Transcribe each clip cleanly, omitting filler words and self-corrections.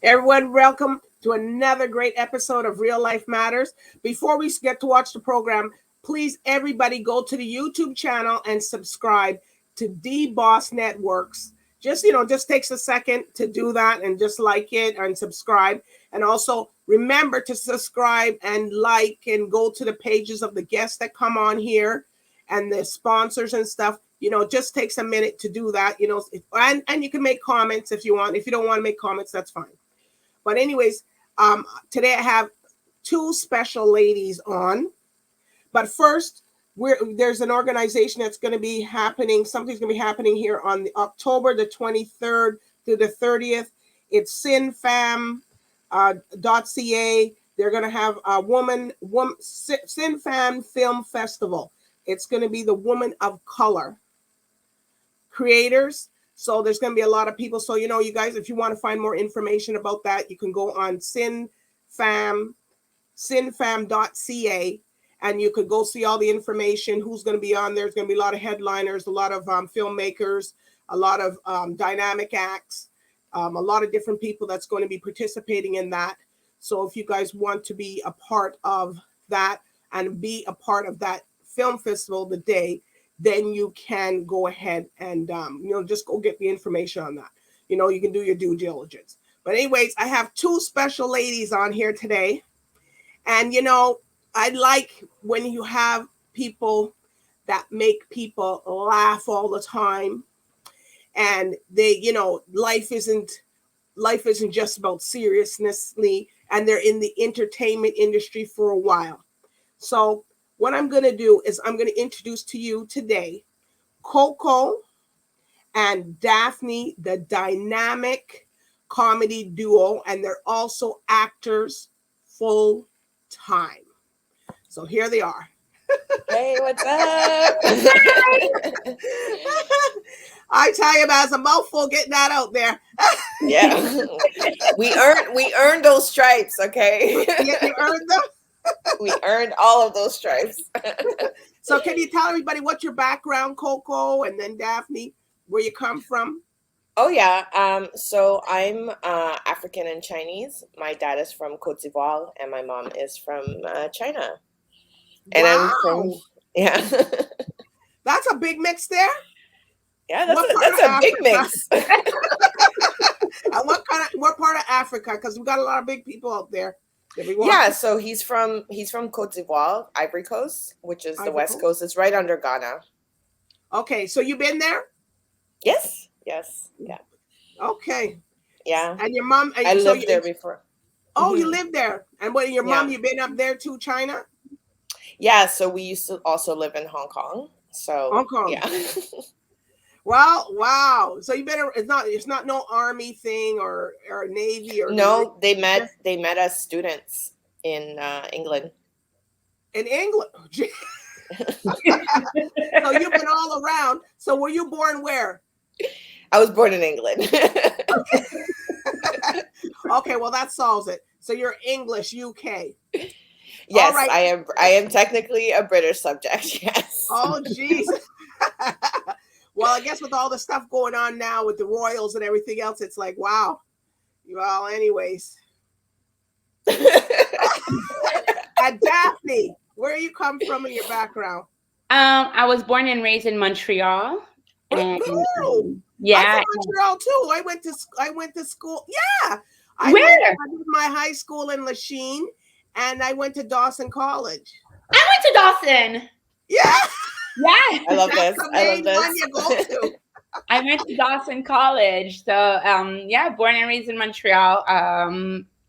Everyone, welcome to another great episode of Real Life Matters. Before we get to watch the program, please, everybody, go to the YouTube channel and subscribe to DBoss Networks. Just takes a second to do that and just like it and subscribe. And also remember to subscribe and like and go to the pages of the guests that come on here and the sponsors and stuff. It just takes a minute to do that, and you can make comments if you want. If you don't want to make comments, that's fine. But anyways, today I have two special ladies on. But first, there's an organization that's going to be happening. Something's going to be happening here on October the 23rd to the 30th. It's Cinefam.ca. They're going to have a Cinefam Film Festival. It's going to be the Woman of Color creators. So there's going to be a lot of people. So, you guys, if you want to find more information about that, you can go on Cinefam.ca, and you could go see all the information, who's going to be on there. There's going to be a lot of headliners, a lot of filmmakers, a lot of dynamic acts, a lot of different people that's going to be participating in that. So if you guys want to be a part of that and be a part of that film festival the day, then you can go ahead and, just go get the information on that. You can do your due diligence. But anyways, I have two special ladies on here today. And, I like when you have people that make people laugh all the time. And they, life isn't just about seriousness, and they're in the entertainment industry for a while. So what I'm going to do is I'm going to introduce to you today Coko and Daphney, the dynamic comedy duo, and they're also actors full time. So here they are. Hey, what's up? I tell you, man, it's a mouthful getting that out there. Yeah, we earned those stripes. Okay, Yeah, you earned them. We earned all of those stripes. So can you tell everybody what's your background, Coko, and then Daphney, where you come from? Oh yeah. So I'm African and Chinese. My dad is from Cote d'Ivoire, and my mom is from China. And wow. I'm from That's a big mix there. Yeah, that's a big mix. And what part of Africa? Because we got a lot of big people out there. Yeah, so he's from Cote d'Ivoire, Ivory Coast, which is the West Coast. It's right under Ghana. Okay, so you've been there? Yes, yeah. Okay. Yeah. And your mom? I lived there before. Oh, you lived there. And what? Your mom? You've been up there to China? Yeah. So we used to also live in Hong Kong. So Hong Kong. Yeah. Well, wow. So you better. It's not no army thing or Navy or no. They met as students in England. In England. So you've been all around. So were you born where? I was born in England. Okay, well that solves it. So you're English, UK. Yes, right. I am technically a British subject. Yes. Oh, jeez. Well, I guess with all the stuff going on now with the royals and everything else, it's like, wow. Well, anyways. And Daphney, where you come from in your background? I was born and raised in Montreal. And, yeah, I'm from Montreal too. I went to school. Yeah, I did my high school in Lachine, and I went to Dawson College. I went to Dawson. Yeah. Yeah, I love this. I love this. One you go to. I went to Dawson College. So, born and raised in Montreal.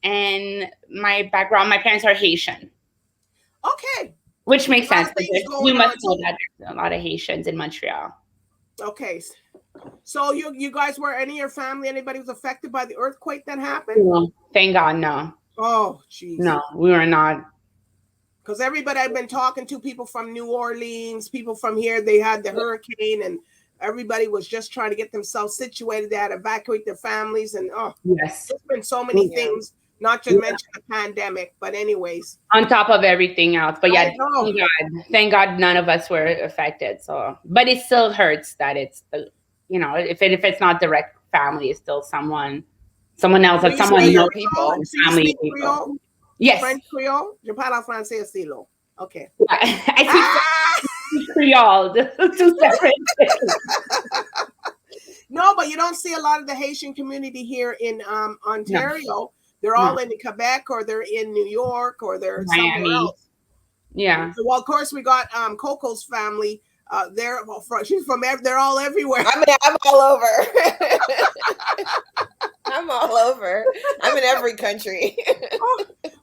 And my background, my parents are Haitian. Okay. Which makes sense. You must know that there's a lot of Haitians in Montreal. Okay. So you guys were any of your family, anybody was affected by the earthquake that happened? No, thank God, no. Oh, jeez. No, we were not. Because everybody I've been talking to, people from New Orleans, people from here, they had the hurricane and everybody was just trying to get themselves situated. They had to evacuate their families. And yes, there's been so many things, not to mention the pandemic. But anyways. On top of everything else. But yeah, thank God none of us were affected. So, but it still hurts that it's, if it's not direct family, it's still someone someone else, So that you someone speak knows, people. Creole? So you family speak people. Creole? Yes. French Creole? Je parle français aussi, là. Okay. Yeah. I speak Ah! Creole. Two separate things. No, but you don't see a lot of the Haitian community here in Ontario. They're all in Quebec, or they're in New York, or they're somewhere Miami. else. Yeah. Well, of course, we got Coco's family. She's from. They're all everywhere. I mean, I'm all over. I'm all over. I'm in every country.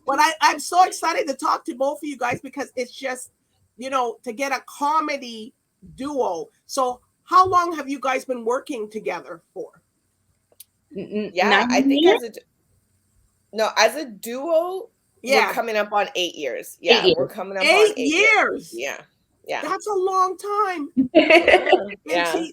But I'm so excited to talk to both of you guys, because it's just, to get a comedy duo. So how long have you guys been working together for? Yeah, I think as a duo, we're coming up on 8 years. Yeah, 8 years. we're coming up on 8 8 years. years. Yeah. Yeah. That's a long time. Yeah.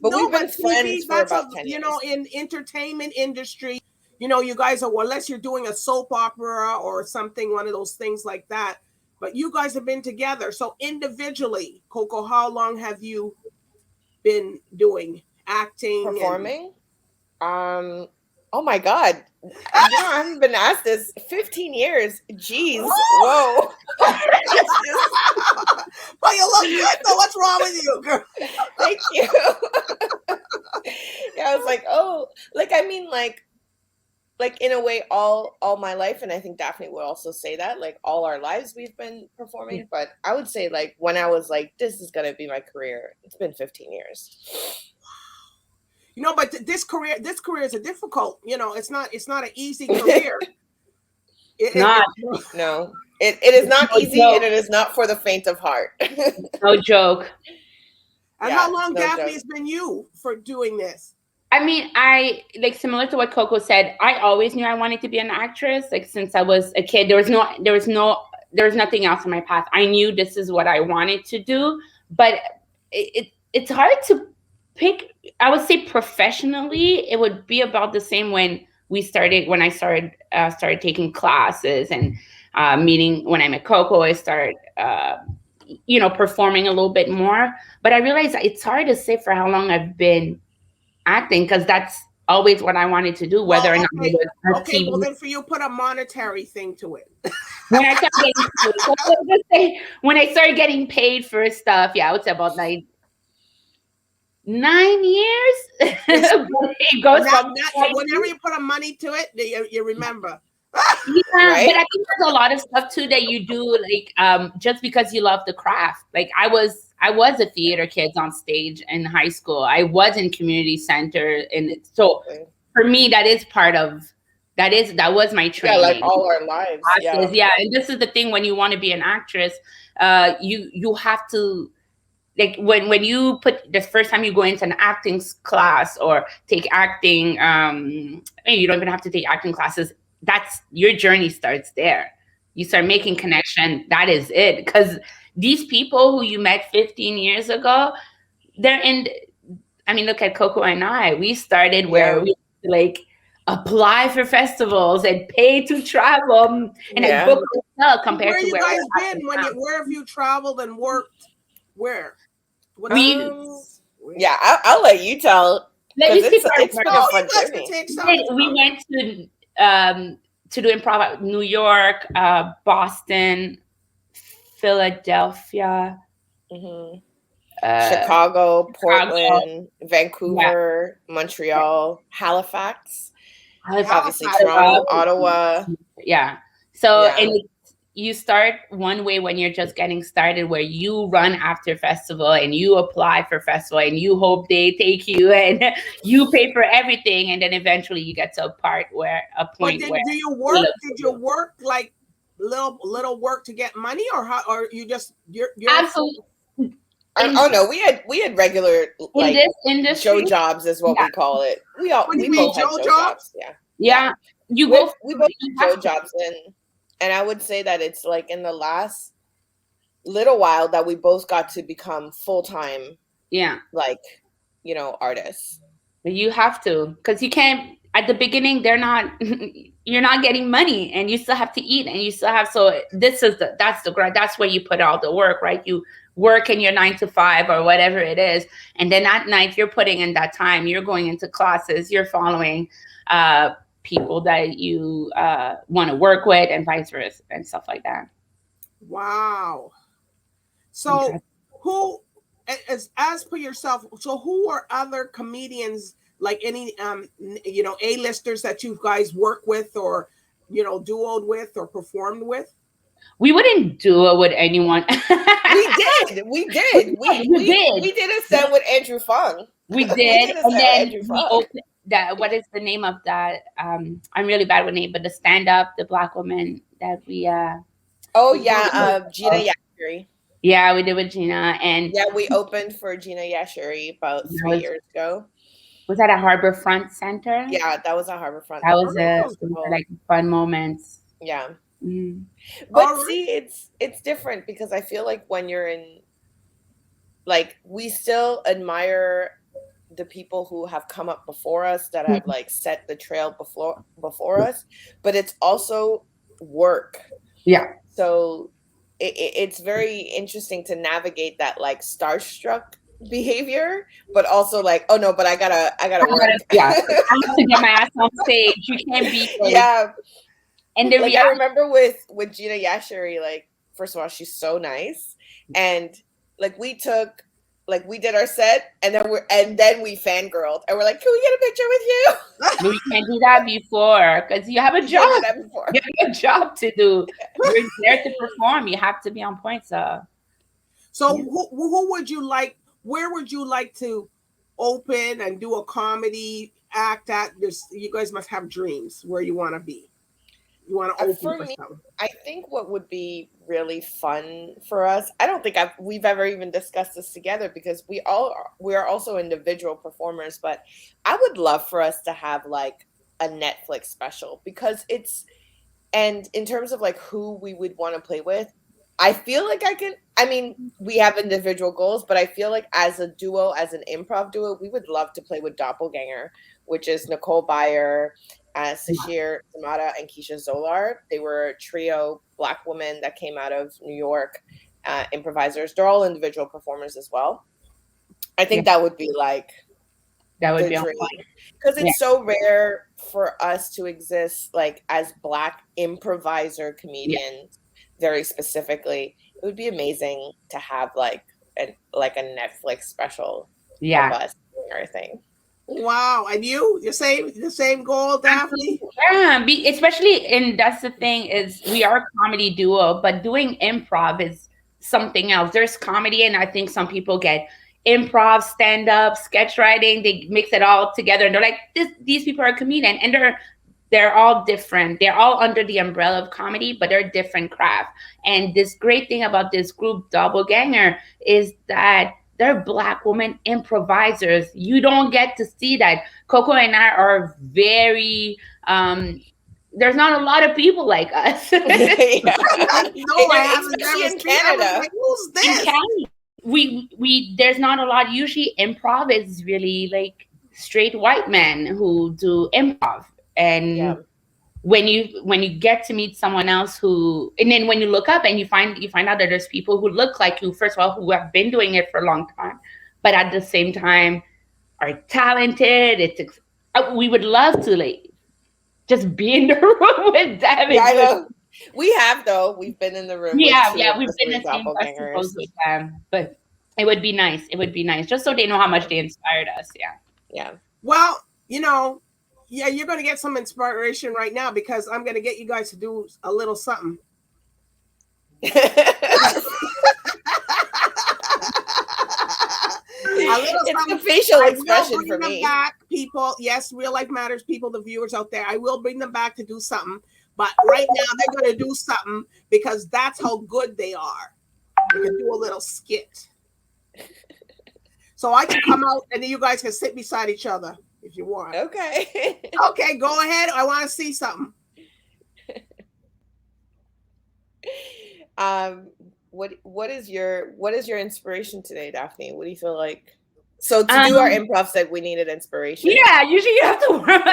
But we've been friends for about 10 years. In entertainment industry, you guys are, well, unless you're doing a soap opera or something, one of those things like that. But you guys have been together. So individually, Coko, how long have you been doing acting? Performing? Oh my God. I haven't been asked this. 15 years. Jeez. Whoa. But you look good though. What's wrong with you, girl? Thank you. Yeah, I was like, oh, like in a way, all my life, and I think Daphne would also say that, like all our lives we've been performing. But I would say, like, when I was like, this is gonna be my career, it's been 15 years. But this career is a difficult. It's not an easy career. No, it is not easy, and it is not for the faint of heart. No joke. And how long, Daphne, has been you for doing this? I mean, I like, similar to what Coko said, I always knew I wanted to be an actress. Like, since I was a kid, there was nothing else in my path. I knew this is what I wanted to do, but it's hard to pick. I would say professionally, it would be about the same when I started taking classes and meeting. When I met Coko, I started performing a little bit more. But I realized it's hard to say for how long I've been acting, because that's always what I wanted to do, whether or not it was TV. Well, then for you, put a monetary thing to it. When I started getting paid for stuff, I would say about like 9 years. It goes whenever you put a money to it, you remember. Yeah, right? But I think there's a lot of stuff too that you do, like just because you love the craft. Like I was a theater kid on stage in high school. I was in community center, and so for me, that was my training. Yeah, like all our lives. Yeah, and this is the thing, when you want to be an actress, you have to, like, when you put the first time you go into an acting class or take acting, you don't even have to take acting classes. That's your journey starts there. You start making connection. That is it. Because these people who you met 15 years ago, look at Coko and I. We started where we like apply for festivals and pay to travel and I book a hotel compared where to you where guys been where have you traveled and worked? Where? I'll let you tell. It's been a fun journey. We went to do improv at New York, Boston, Philadelphia, Chicago, Portland, Vancouver, Montreal, Halifax, obviously Toronto, Ottawa. Yeah. So and you start one way when you're just getting started, where you run after festival and you apply for festival and you hope they take you and you pay for everything, and then eventually you get to a point where do you work? Did you work like little work to get money, or how? Or you're absolutely. No, we had regular, like, in this industry, Joe jobs is what we call it. We both had Joe jobs. Yeah. We both had Joe jobs, and I would say that it's like in the last little while that we both got to become full-time, like, artists. You have to, because you can't, at the beginning, you're not getting money, and you still have to eat, and you still have, so that's where you put all the work, right? You work in your 9 to 5 or whatever it is, and then at night you're putting in that time, you're going into classes, you're following people that you want to work with, and vice versa, and stuff like that. Wow. So who, as per yourself, so who are other comedians, like any A-listers that you guys work with, or duoed with or performed with? We wouldn't do it with anyone. We did a set with Andrew Fung. We did, and then we opened that. What is the name of that? I'm really bad with name, but the stand-up, the Black woman that we. Gina Yashiri. Yeah, we did with Gina, and we opened for Gina Yashiri about 3 years ago. Was that at Harborfront Center? Yeah, that was at Harborfront. That was like fun moments. Yeah. But see, it's different, because I feel like when you're in, like, we still admire the people who have come up before us, that have like set the trail before us, but it's also work. Yeah. So it's very interesting to navigate that like starstruck behavior, but also like, oh no, but I gotta work. I have to get my ass on stage. You can't be And like, I remember with Gina Yashiri, like, first of all, she's so nice, and like we did our set, and then we fangirled, and we're like, can we get a picture with you? No, you can't do that before, because you have a job. You have a job to do. You're there to perform. You have to be on point. So who would you like? Where would you like to open and do a comedy act at? You guys must have dreams where you want to be. You want to open for me, something. I think what would be really fun for us, I don't think we've ever even discussed this together, because we are also individual performers, but I would love for us to have like a Netflix special, because and in terms of like who we would want to play with, I feel like we have individual goals, but I feel like as a duo, as an improv duo, we would love to play with Doppelganger, which is Nicole Byer, Sashir Samata, and Keisha Zolar. They were a trio, Black women that came out of New York, improvisers. They're all individual performers as well. I think that would be like that would be because it's so rare for us to exist like as Black improviser comedians. Very specifically, it would be amazing to have like a Netflix special of us doing our thing. Wow. And the same goal, Daphney? Yeah, especially, and that's the thing, is we are a comedy duo, but doing improv is something else. There's comedy, and I think some people get improv, stand-up, sketch writing, they mix it all together, and they're like, these people are a comedian, and they're all different. They're all under the umbrella of comedy, but they're different craft. And this great thing about this group, Doppelganger, is that they're Black women improvisers. You don't get to see that. Coko and I are very, there's not a lot of people like us. No, I haven't in Canada. Like, who's this? There's not a lot. Usually improv is really like straight white men who do improv. And when you get to meet someone else and then when you look up and you find out that there's people who look like you, first of all, who have been doing it for a long time, but at the same time are talented. We would love to like just be in the room with them. Yeah, I know. We have though. We've been in the room. We've been in the same festivals with them. But it would be nice. It would be nice, just so they know how much they inspired us. Yeah. Well, you're going to get some inspiration right now, because I'm going to get you guys to do a little something. It's a facial expression for me. Back, people. Yes, Real Life Matters people, the viewers out there. I will bring them back to do something. But right now, they're going to do something, because that's how good they are. They can do a little skit. So I can come out, and then you guys can sit beside each other if you want. Okay. Okay, go ahead. I want to see something. What is your inspiration today, Daphney? What do you feel like? So to do our improv set, we needed inspiration. Yeah, usually you have to work.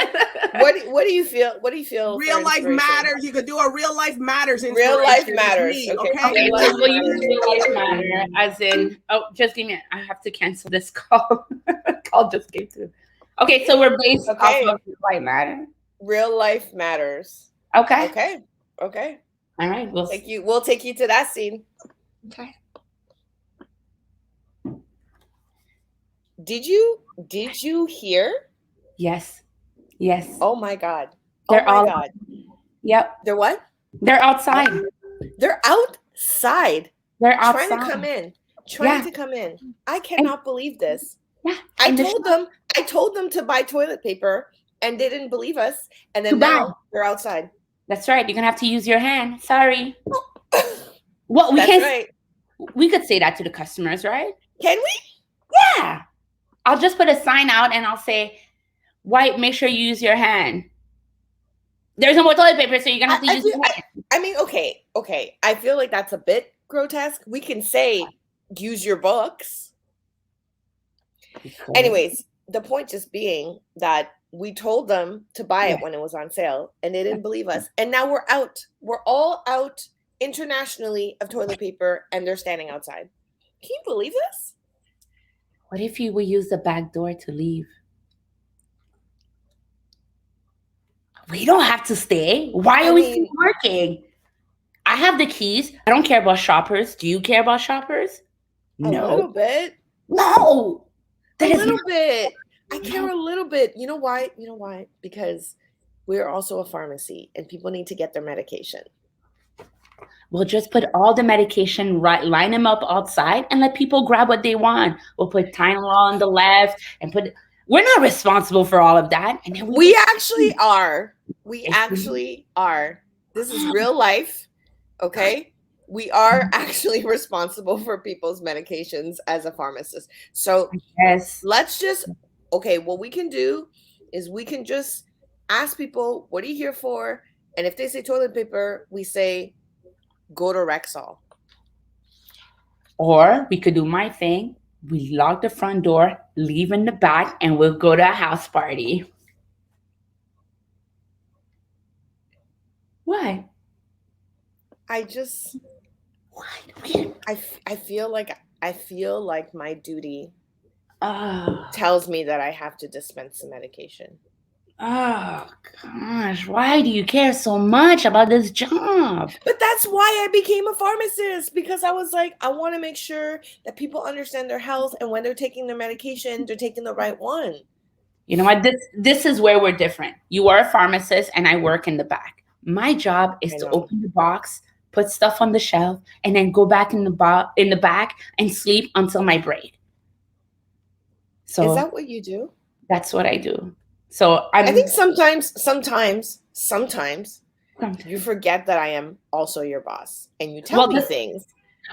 What do you feel? What do you feel? Real Life Matters. You could do a Real Life Matters. Real Life Matters. Okay. We'll use Real Life Matter as in. Oh, just give me. I have to cancel this call. Call just came through. Okay, so we're based off of Real Life Matter. Real life matters. Okay. Okay. All right. We'll take you to that scene. Okay. Did you hear? Yes. Oh my God. They're all. God. Yep. They're what? They're outside. They're outside. They're outside. Trying to come in. I cannot believe this. Yeah. I told them to buy toilet paper and they didn't believe us. And then now they're outside. That's right. You're gonna have to use your hand. Sorry. Well, we could say that to the customers, right? Can we? Yeah. I'll just put a sign out and I'll say, "Wipe. Make sure you use your hand." There's no more toilet paper, so you're gonna have to use your hand. I mean, okay. I feel like that's a bit grotesque. We can say, "Use your books." Anyways, the point just being that we told them to buy it when it was on sale and they didn't believe us. And now we're out. We're all out internationally of toilet paper and they're standing outside. Can you believe this? What if you will use the back door to leave? We don't have to stay. Why are we still working? I have the keys. I don't care about shoppers. Do you care about shoppers? No. A little bit. No. A little bit. I care a little bit. You know why? Because we're also a pharmacy and people need to get their medication. We'll just put all the medication, line them up outside and let people grab what they want. We'll put Tylenol on the left and we're not responsible for all of that. And then we actually are. We actually are. This is real life. Okay. We are actually responsible for people's medications as a pharmacist. So let's just, what we can do is we can just ask people, what are you here for? And if they say toilet paper, we say, go to Rexall. Or we could do my thing. We lock the front door, leave in the back, and we'll go to a house party. Why? I feel like my duty tells me that I have to dispense the medication. Oh gosh, why do you care so much about this job? But that's why I became a pharmacist, because I was like, I want to make sure that people understand their health and when they're taking their medication, they're taking the right one. You know what? This is where we're different. You are a pharmacist and I work in the back. My job is to open the box, put stuff on the shelf, and then go back in the back and sleep until my break. So is that what you do? That's what I do. So I think sometimes you forget that I am also your boss and you tell me things.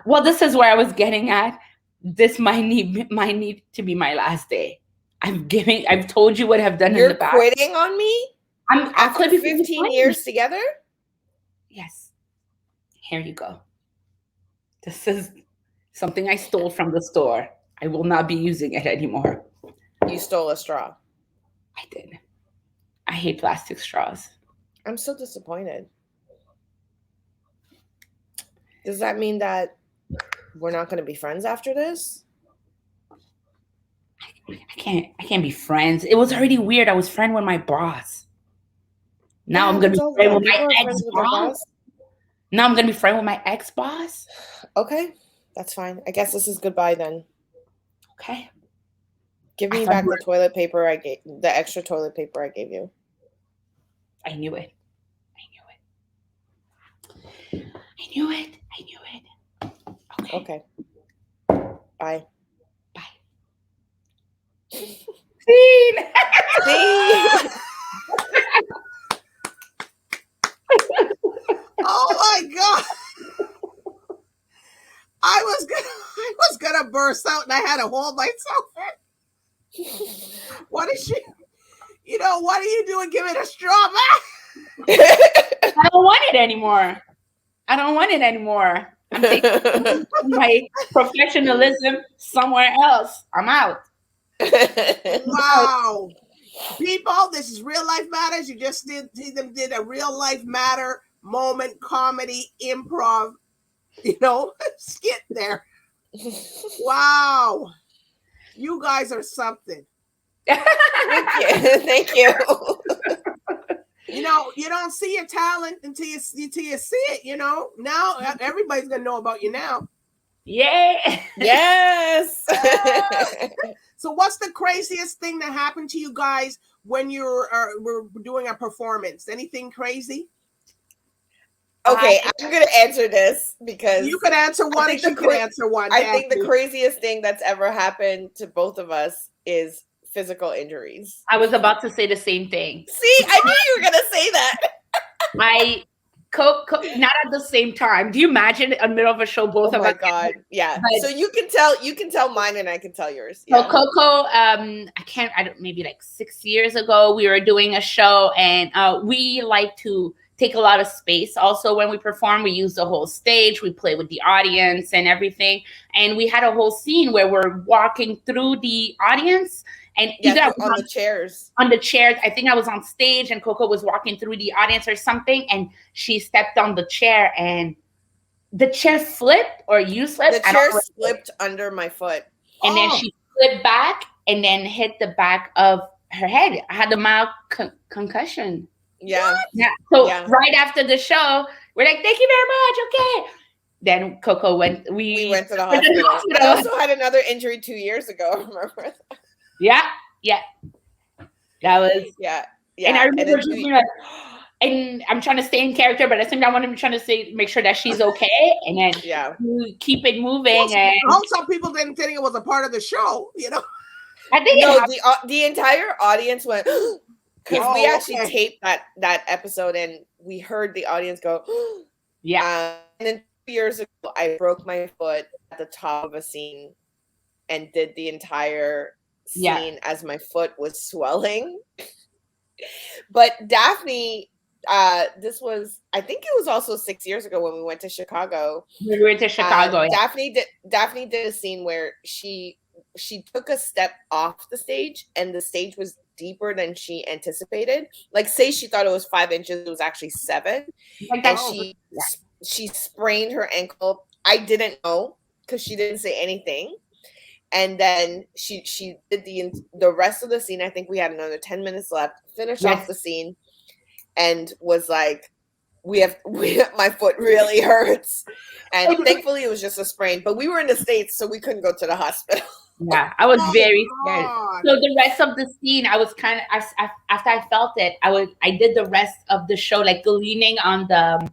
Well, this is where I was getting at. This might need to be my last day. I've told you what I've done in the past. You're quitting on me? After 15 years together? Yes. Here you go. This is something I stole from the store. I will not be using it anymore. You stole a straw. I did. I hate plastic straws. I'm so disappointed. Does that mean that we're not going to be friends after this? I can't be friends. It was already weird. I was friend with my boss. Now I'm going to be friend with my ex-boss. Now I'm going to be friend with my ex-boss. Okay, that's fine. I guess this is goodbye then. Okay. Give me back the toilet paper the extra toilet paper I gave you. I knew it. Okay. Bye. Scene. Oh my God. I was gonna burst out and I had to hold myself in. What is she? What are you doing? Give it a straw back. I don't want it anymore. I'm taking my professionalism somewhere else. I'm out. Wow. People, this is Real Life Matters. You just did a Real Life Matter moment, comedy, improv, skit there. Wow. You guys are something. Thank you. You know, you don't see your talent until you see it. You know, now everybody's gonna know about you now. Yeah. Yes. So, what's the craziest thing that happened to you guys when you were doing a performance? Anything crazy? Okay, I'm gonna answer this because you could answer one and she could answer one. I think the craziest thing that's ever happened to both of us is physical injuries. I was about to say the same thing. See, I knew you were gonna say that. Not at the same time. Do you imagine in the middle of a show, both of us? Oh my God. Yeah. So you can tell mine and I can tell yours. Yeah. So Coko, maybe like 6 years ago, we were doing a show and we like to take a lot of space. Also, when we perform, we use the whole stage, we play with the audience and everything. And we had a whole scene where we're walking through the audience. And on the chairs. On the chairs. I think I was on stage and Coko was walking through the audience or something. And she stepped on the chair and the chair flipped or you slipped. The chair slipped under my foot. And then she flipped back and then hit the back of her head. I had a mild concussion. Yeah. Yeah. So right after the show, we're like, thank you very much. Okay. Then Coko went. We went to the hospital. I also had another injury 2 years ago. Remember that? Yeah. That was yeah. And I remember and I'm trying to stay in character, but at the same time, I'm trying to make sure that she's okay, and then you keep it moving. Well, and I hope some people didn't think it was a part of the show. You know, I think the entire audience went because we actually taped that episode, and we heard the audience go, yeah. And then 2 years ago, I broke my foot at the top of a scene, and did the entire scene as my foot was swelling. But Daphney, this was, I think it was also 6 years ago when we went to Chicago. We went to Chicago. Daphney did a scene where she took a step off the stage, and the stage was deeper than she anticipated. Like, say she thought it was 5 inches, it was actually 7. And she sprained her ankle. I didn't know because she didn't say anything. And then she did the rest of the scene. I think we had another 10 minutes left. Finished off the scene, and was like, my foot really hurts. And thankfully, it was just a sprain. But we were in the States, so we couldn't go to the hospital. Yeah, I was very scared. So the rest of the scene, I was kind of after I felt it, I did the rest of the show like leaning on the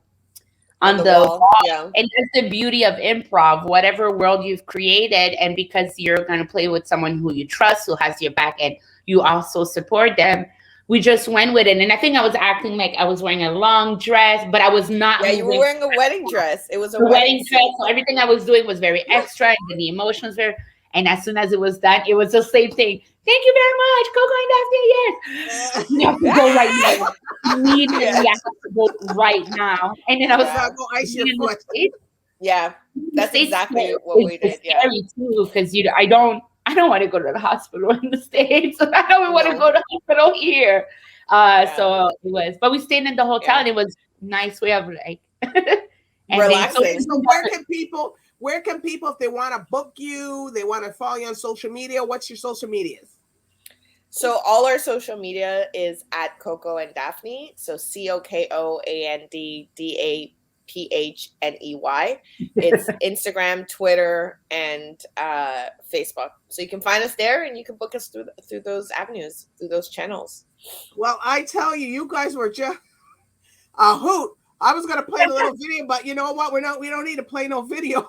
wall. Yeah. And that's the beauty of improv, whatever world you've created. And because you're going to play with someone who you trust, who has your back, and you also support them, we just went with it. And I think I was acting like I was wearing a long dress, but I was not. Yeah, you were wearing a wedding dress. It was a wedding dress. So everything I was doing was very extra, and the emotions were. And as soon as it was done, it was the same thing. Thank you very much, Coko and Daphney. Yes, you have to go right now. Immediately, I have to go right now. And then I was like, yeah, that's exactly what we did. Yeah, scary too, because I don't want to go to the hospital in the States. I don't want to go to the hospital here. So it was, but we stayed in the hotel, and it was a nice way of like relaxing. So where can people, if they want to book you, they want to follow you on social media, what's your social medias? So all our social media is at Coko and Daphney. So COKOANDDAPHNEY. It's Instagram, Twitter, and Facebook. So you can find us there, and you can book us through those avenues, through those channels. Well, I tell you, you guys were just a hoot. I was gonna play a little video, but you know what? We don't need to play no video.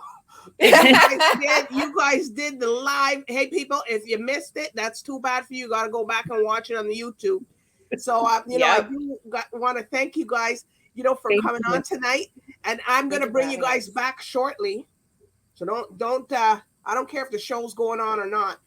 You guys did the live. Hey, people, if you missed it, that's too bad for you. You got to go back and watch it on the YouTube. So, I do want to thank you guys, for coming on tonight. And I'm going to bring you guys back shortly. So don't, I don't care if the show's going on or not.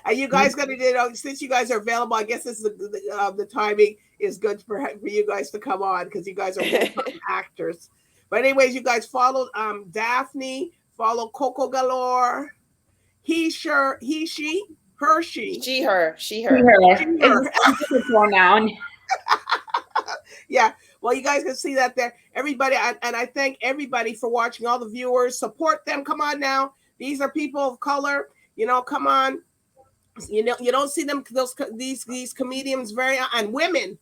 And you guys going to do, since you guys are available, I guess this is the timing is good for you guys to come on, because you guys are full-time actors. But anyways, you guys follow Daphney, follow Coko Galore. He, she, her. She, her. It's a pronoun. Yeah. Well, you guys can see that there. Everybody, and I thank everybody for watching, all the viewers. Support them. Come on now. These are people of color. Come on. You know, you don't see them these comedians very, and women.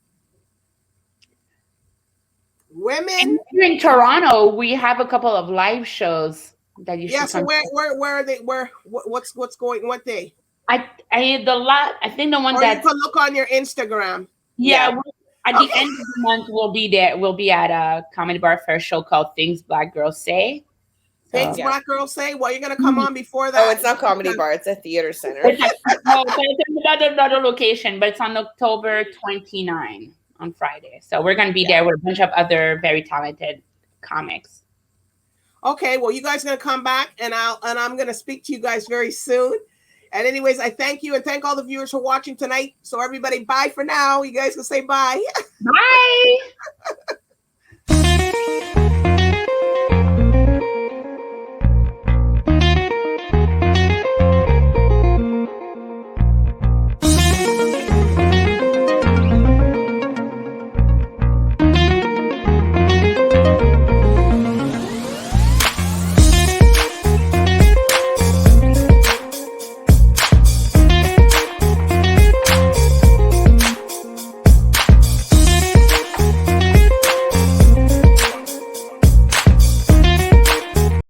And in Toronto, we have a couple of live shows that you should come. So where are they? What's going? What day? I think the one that you can look on your Instagram. Yeah. At the end of the month, we'll be there. We'll be at a comedy bar for a show called Things Black Girls Say. Things Black Girls Say. Well, you're gonna come on before that. Oh, it's not comedy bar. It's a theater center. It's another location, but it's on October 29 on Friday. So we're gonna be there with a bunch of other very talented comics. Okay, well, you guys are gonna come back, and I'm gonna speak to you guys very soon. And anyways, I thank you and thank all the viewers for watching tonight. So everybody, bye for now. You guys can say bye. Bye.